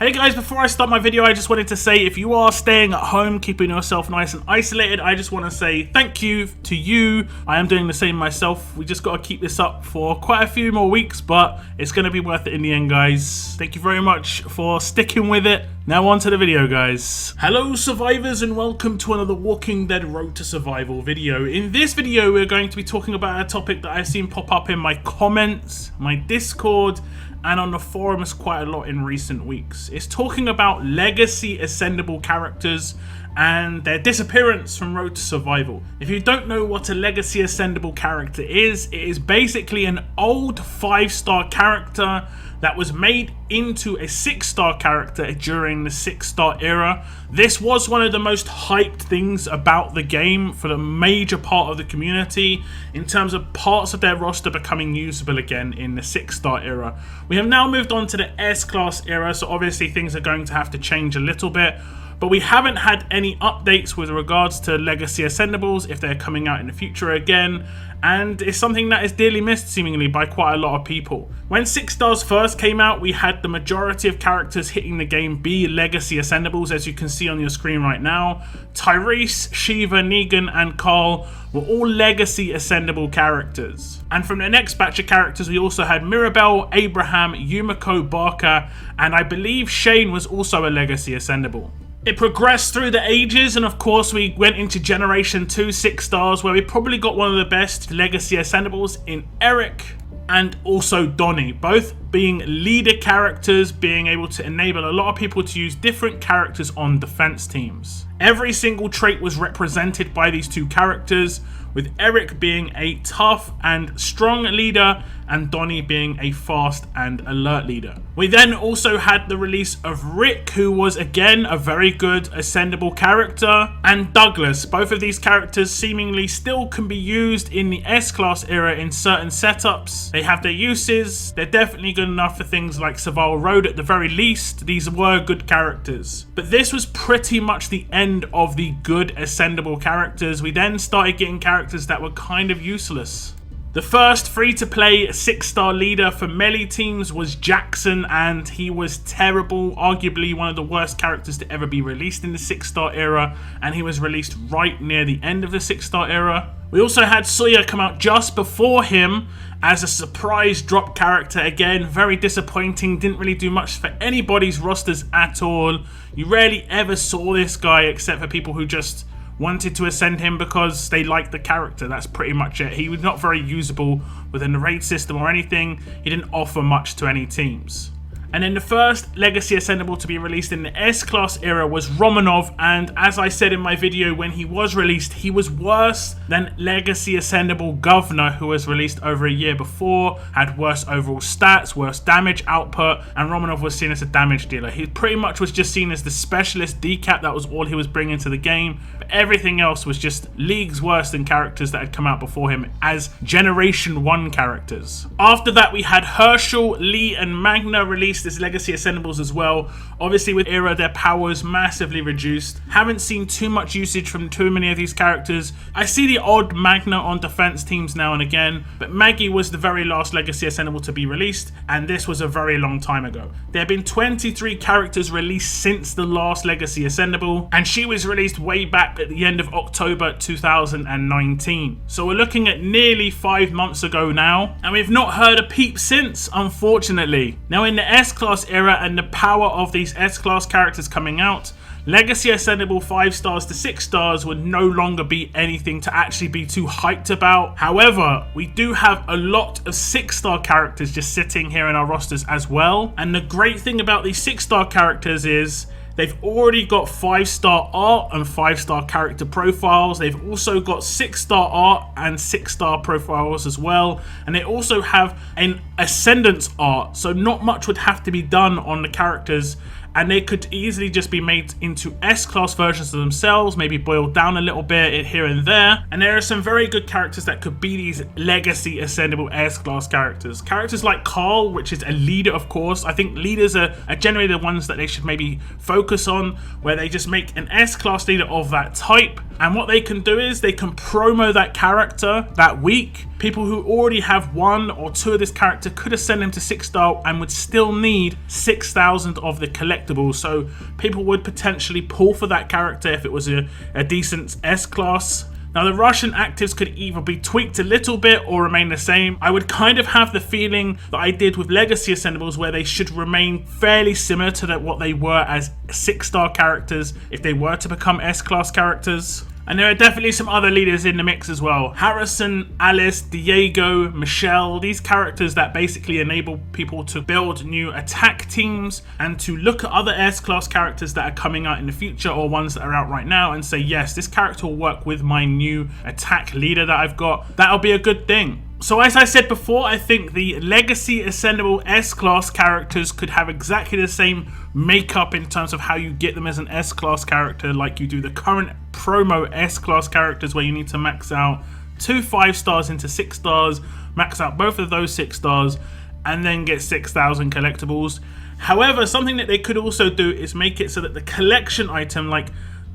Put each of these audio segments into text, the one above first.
Hey guys, before I start my video, I just wanted to say if you are staying at home, keeping yourself nice and isolated, I just want to say thank you to you. I am doing the same myself. We just got to keep this up for quite a few more weeks, but it's going to be worth it in the end, guys. Thank you very much for sticking with it. Now on to the video, guys. Hello survivors and welcome to another Walking Dead Road to Survival video. In this video, we're going to be talking about a topic that I've seen pop up in my comments, my Discord, and on the forums quite a lot in recent weeks. It's talking about Legacy Ascendable characters and their disappearance from Road to Survival. If you don't know what a Legacy Ascendable character is, it is basically an old 5-star character that was made into a 6-star character during the 6-star era. This was one of the most hyped things about the game for the major part of the community in terms of parts of their roster becoming usable again in the 6-star era. We have now moved on to the S-class era, so obviously things are going to have to change a little bit. But we haven't had any updates with regards to Legacy Ascendables, if they're coming out in the future again, and it's something that is dearly missed seemingly by quite a lot of people. When 6 stars first came out, we had the majority of characters hitting the game be Legacy Ascendables, as you can see on your screen right now. Tyrese, Shiva, Negan, and Carl were all Legacy Ascendable characters. And from the next batch of characters, we also had Mirabelle, Abraham, Yumiko, Barker, and I believe Shane was also a Legacy Ascendable. It progressed through the ages, and of course we went into Generation 2 6 stars, where we probably got one of the best Legacy Ascendables in Eric and also Donnie, both being leader characters, being able to enable a lot of people to use different characters on defense teams. Every single trait was represented by these two characters, with Eric being a tough and strong leader and Donnie being a fast and alert leader. We then also had the release of Rick, who was again a very good Ascendable character, and Douglas. Both of these characters seemingly still can be used in the S-class era in certain setups. They have their uses. They're definitely good enough for things like Survival Road at the very least. These were good characters. But this was pretty much the end of the good Ascendable characters. We then started getting characters that were kind of useless. The first free-to-play 6-star leader for melee teams was Jackson, and he was terrible, arguably one of the worst characters to ever be released in the 6-star era, and he was released right near the end of the 6-star era. We also had Sawyer come out just before him as a surprise drop character. Again, very disappointing, didn't really do much for anybody's rosters at all. You rarely ever saw this guy except for people who just wanted to ascend him because they liked the character. That's pretty much it. He was not very usable within the raid system or anything. He didn't offer much to any teams. And then the first Legacy Ascendable to be released in the S-class era was Romanov, and as I said in my video when he was released, he was worse than Legacy Ascendable Governor, who was released over a year before, had worse overall stats, worse damage output, and Romanov was seen as a damage dealer. He pretty much was just seen as the specialist decap. That was all he was bringing to the game, but everything else was just leagues worse than characters that had come out before him as Generation 1 characters. After that, we had Herschel, Lee, and Magna released as Legacy Ascendables as well. Obviously with era, their powers massively reduced. Haven't seen too much usage from too many of these characters. I see the odd Magna on defense teams now and again, but Maggie was the very last Legacy Ascendable to be released, and this was a very long time ago. There have been 23 characters released since the last Legacy Ascendable, and she was released way back at the end of October 2019. So we're looking at nearly 5 months ago now, and we've not heard a peep since, unfortunately. Now in the S-class era and the power of these S-class characters coming out, Legacy Ascendable 5 stars to 6 stars would no longer be anything to actually be too hyped about. However, we do have a lot of 6-star characters just sitting here in our rosters as well. And the great thing about these 6-star characters is they've already got 5-star art and 5-star character profiles. They've also got 6-star art and 6-star profiles as well. And they also have an ascendance art, so not much would have to be done on the characters, and they could easily just be made into S-class versions of themselves, maybe boiled down a little bit here and there. And there are some very good characters that could be these Legacy Ascendable S-class characters. Characters like Carl, which is a leader, of course. I think leaders are generally the ones that they should maybe focus on, where they just make an S-class leader of that type. And what they can do is they can promo that character that week. People who already have 1 or 2 of this character could ascend him to 6-star and would still need 6,000 of the collectibles. So people would potentially pull for that character if it was a decent S-class. Now, the Russian actives could either be tweaked a little bit or remain the same. I would kind of have the feeling that I did with Legacy Ascendables, where they should remain fairly similar to what they were as 6-star characters if they were to become S-class characters. And there are definitely some other leaders in the mix as well. Harrison, Alice, Diego, Michelle, these characters that basically enable people to build new attack teams and to look at other S-class characters that are coming out in the future or ones that are out right now and say, yes, this character will work with my new attack leader that I've got. That'll be a good thing. So as I said before, I think the Legacy Ascendable S-Class characters could have exactly the same makeup in terms of how you get them as an S-Class character like you do the current promo S-Class characters, where you need to max out 2 5-stars into 6 stars, max out both of those 6 stars, and then get 6,000 collectibles. However, something that they could also do is make it so that the collection item, like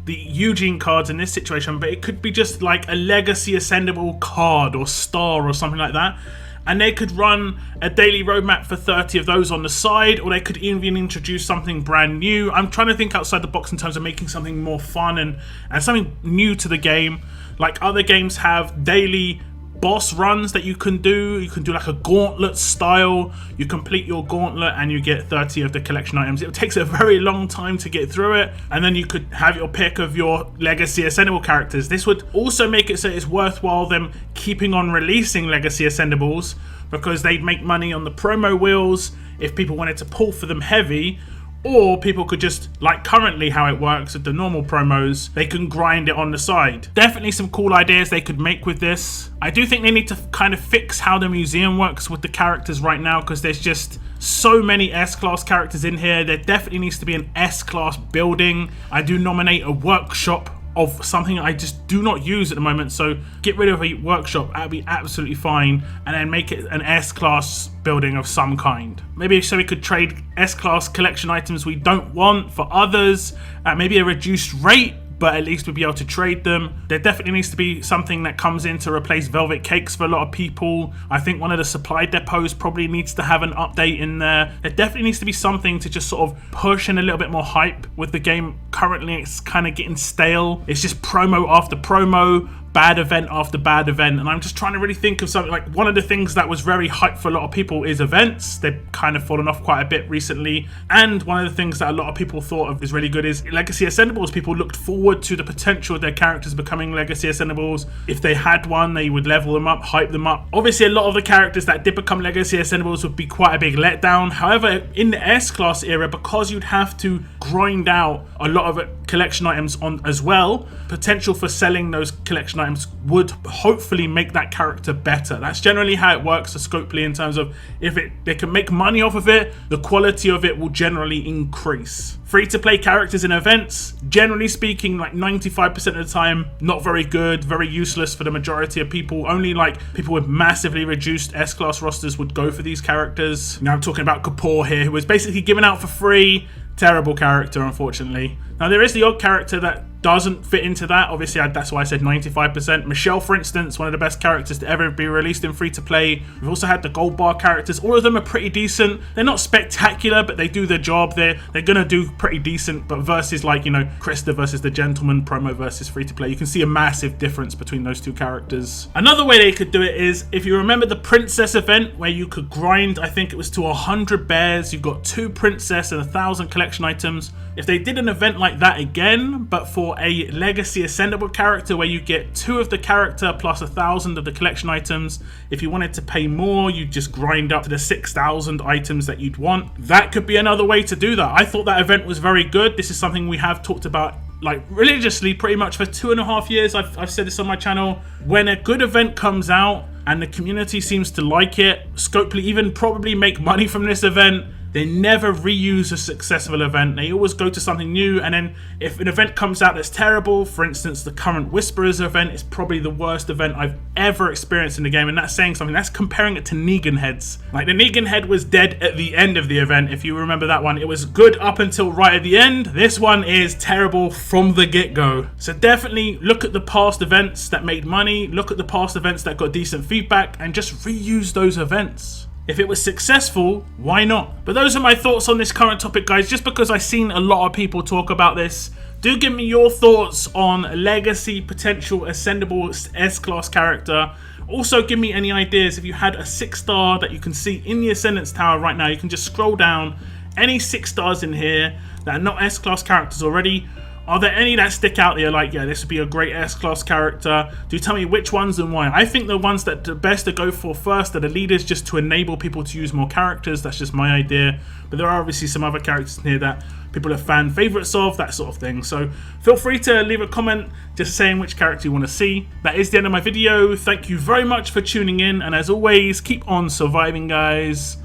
the Eugene cards in this situation, but it could be just like a Legacy Ascendable card or star or something like that, and they could run a daily roadmap for 30 of those on the side, or they could even introduce something brand new. I'm trying to think outside the box in terms of making something more fun and something new to the game. Like other games have daily boss runs that you can do. You can do like a gauntlet style. You complete your gauntlet and you get 30 of the collection items. It takes a very long time to get through it, and then you could have your pick of your Legacy Ascendable characters. This would also make it so it's worthwhile them keeping on releasing Legacy Ascendables, because they'd make money on the promo wheels if people wanted to pull for them heavy. Or people could just, like currently how it works with the normal promos, they can grind it on the side. Definitely some cool ideas they could make with this. I do think they need to kind of fix how the museum works with the characters right now, because there's just so many S-Class characters in here. There definitely needs to be an S-Class building. I do nominate a workshop of something I just do not use at the moment, so get rid of a workshop, that'd be absolutely fine, and then make it an S-Class building of some kind. Maybe so we could trade S-Class collection items we don't want for others at maybe a reduced rate, but at least we'll be able to trade them. There definitely needs to be something that comes in to replace Velvet Cakes for a lot of people. I think one of the supply depots probably needs to have an update in there. There definitely needs to be something to just sort of push in a little bit more hype with the game. Currently, it's kind of getting stale. It's just promo after promo, bad event after bad event, and I'm just trying to really think of something. Like, one of the things that was very hype for a lot of people is events. They've kind of fallen off quite a bit recently, and one of the things that a lot of people thought of is really good is Legacy Ascendables. People looked forward to the potential of their characters becoming Legacy Ascendables. If they had one, they would level them up, hype them up. Obviously, a lot of the characters that did become Legacy Ascendables would be quite a big letdown. However, in the S-Class era, because you'd have to grind out a lot of collection items on as well, potential for selling those collection items would hopefully make that character better. That's generally how it works for Scopely, in terms of if they can make money off of it, the quality of it will generally increase. Free-to-play characters in events, generally speaking, like 95% of the time, not very good, very useless for the majority of people. Only like people with massively reduced S-Class rosters would go for these characters. Now I'm talking about Kapoor here, who was basically given out for free. Terrible character, unfortunately. Now there is the odd character that doesn't fit into that. Obviously, that's why I said 95%. Michelle, for instance, one of the best characters to ever be released in free-to-play. We've also had the gold bar characters. All of them are pretty decent. They're not spectacular, but they do their job. They're gonna do pretty decent. But versus, like, you know, Krista versus the Gentleman promo versus free-to-play, you can see a massive difference between those two characters. Another way they could do it is, if you remember the Princess event, where you could grind, I think it was to 100 bears. You've got 2 Princess and 1,000 collection items. If they did an event like that again, but for a Legacy Ascendable character, where you get 2 of the character plus 1,000 of the collection items, if you wanted to pay more, you just grind up to the 6,000 items that you'd want. That could be another way to do that. I thought that event was very good. This is something we have talked about like religiously pretty much for 2.5 years. I've said this on my channel. When a good event comes out and the community seems to like it, Scopely even probably make money from this event, They never reuse a successful event. They always go to something new, and then if an event comes out that's terrible, for instance, the current Whisperers event is probably the worst event I've ever experienced in the game, and that's saying something. That's comparing it to Negan heads. Like, the Negan head was dead at the end of the event, if you remember that one. It was good up until right at the end. This one is terrible from the get-go. So definitely look at the past events that made money, look at the past events that got decent feedback, and just reuse those events. If it was successful, why not? But those are my thoughts on this current topic, guys. Just because I've seen a lot of people talk about this, do give me your thoughts on Legacy potential Ascendable S-Class character. Also, give me any ideas. If you had a 6-star that you can see in the Ascendance Tower right now, you can just scroll down. Any 6 stars in here that are not S-Class characters already. Are there any that stick out there like, yeah, this would be a great S-Class character? Do tell me which ones and why. I think the ones that are best to go for first are the leaders, just to enable people to use more characters. That's just my idea. But there are obviously some other characters in here that people are fan favorites of, that sort of thing. So feel free to leave a comment just saying which character you want to see. That is the end of my video. Thank you very much for tuning in. And as always, keep on surviving, guys.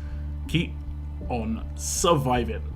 Keep on surviving.